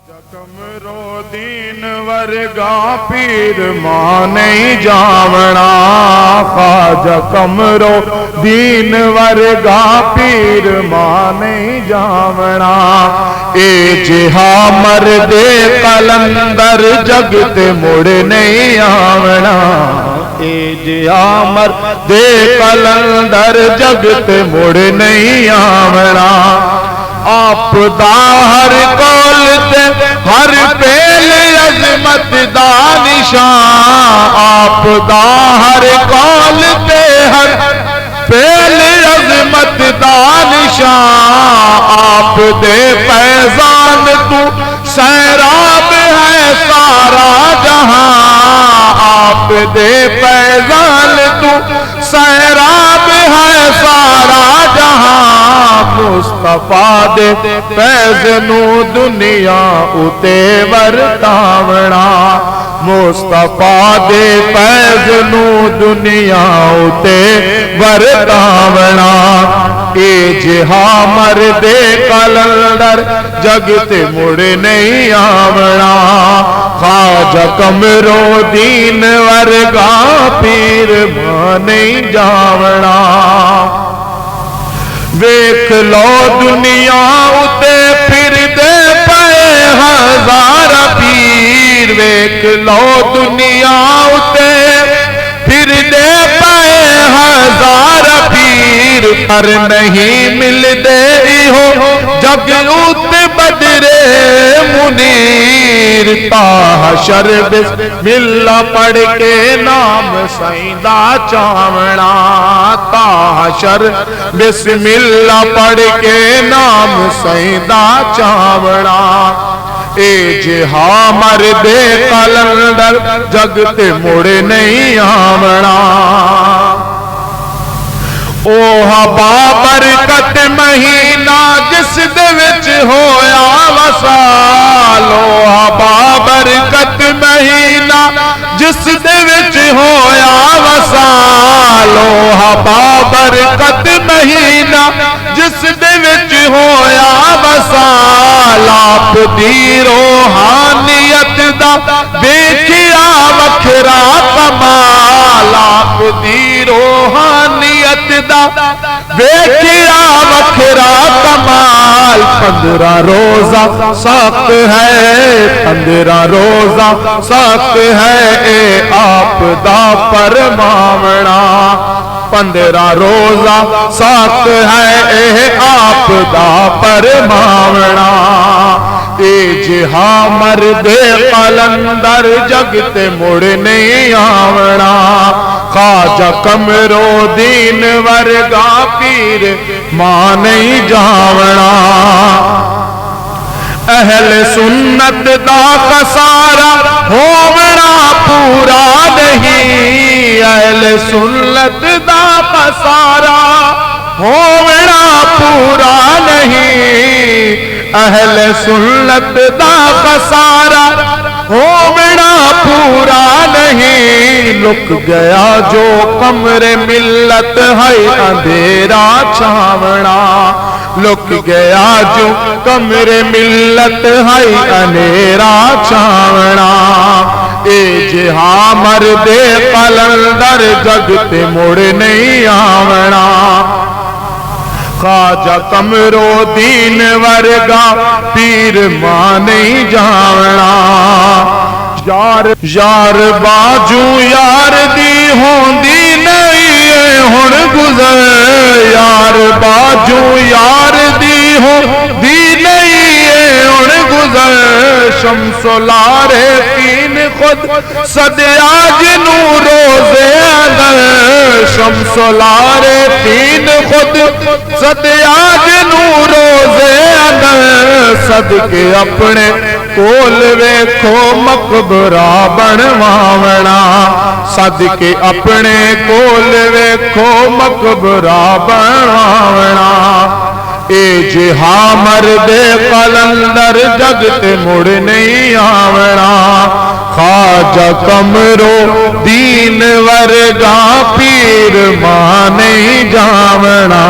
कमरो दीन वर्गा पीर मां नहीं जावना, ख्वाजा कमरो दीन वर्गा पीर मां नहीं जावना। ए जिहा मर्दे कलंदर जगते मुड़ नहीं आवना, ए जिहा मर्दे कलंदर जगते मुड़ नहीं आवना। आप दा हर कौल ते हर पेल अजमत दा निशान, आप दा हर कौल ते हर पेल अजमत दा निशान। आप दे फैजान तू सैराब है सारा जहां, आप दे फैजान तू सैराब है सारा जहां। मुस्तफा दे फैज़ नू दुनिया उते वरतावना, मुस्तफा दे फैज़ नू दुनिया उते वरतावना। ए जिहा मर्दे कलंदर जगते मुड़ नहीं आवना, ख्वाजा कमरो दीन वर्गा पीर मां नहीं जावना। वेख लो दुनिया उते फिर दे पे हजार पीर, वेख लो दुनिया उते फिर दे पे हजार पीर। पर नहीं मिलदे हो जग उते बदरे मुनीर, ताहशर बिस्मिल्लाह पढ़ के नाम सईदा चावना, ताहशर बिस्मिल्लाह पढ़ के नाम सईदा चावना। ए जिहा मर्दे कलंदर जगते मुड़ नहीं आवना। ओह बाबरकत महीना जिस दे विच होया वसाल, ओह बाबरकत महीना जिस दे विच होया वसाल, ओह बाबरकत महीना जिस दे विच होया वसाल। आप दी रूहानियत दा देखिया वखरा कमाल, आप दी रूहानियत दा देखिया वखरा कमाल। 15 रोजा सख्त है, 15 रोजा सख्त है ए आप दा परमावना। 15 रोजा सख्त है ए आप दा परमावना। ए जिहा मर्दे कलंदर जगते मुड़ नहीं आवना, ख्वाजा कमरो दीन वर्गा पीर मां नहीं जावना। अहल सुन्नत दा खसारा होवना पूरा नहीं, अहल सुन्नत दा खसारा होवना पूरा नहीं। अहल सुन्नत दा खसारा होवना पूरा नहीं। लुक गया जो कमरे मिल्लत है अंधेरा छावना, लुक गया जो कमरे मिल्लत है अंधेरा छावना। ए जिहा मर्दे कलंदर जगते मुड़ नहीं आवना, ख्वाजा कमरो दीन वर्गा पीर मां नहीं जावना। यार यार बाजू यार दी होंदी नहीं हुण गुजर, यार बाजू यार दी होंदी नहीं हुण गुजर। शमसुलारे तीन खुद सदया जिनू रोजे अदर, शमसुलारे तीन खुद सदया जिनू रोजे अदर। सदके अपने कोल वेखो मकबरा बनवावना, सदके अपने कोल वेखो मकबरा बनवावना। ए जिहा मर्दे कलंदर जगते मुड़ नहीं आवना, ख्वाजा कमरो दीन वर्गा पीर मां नहीं जावना।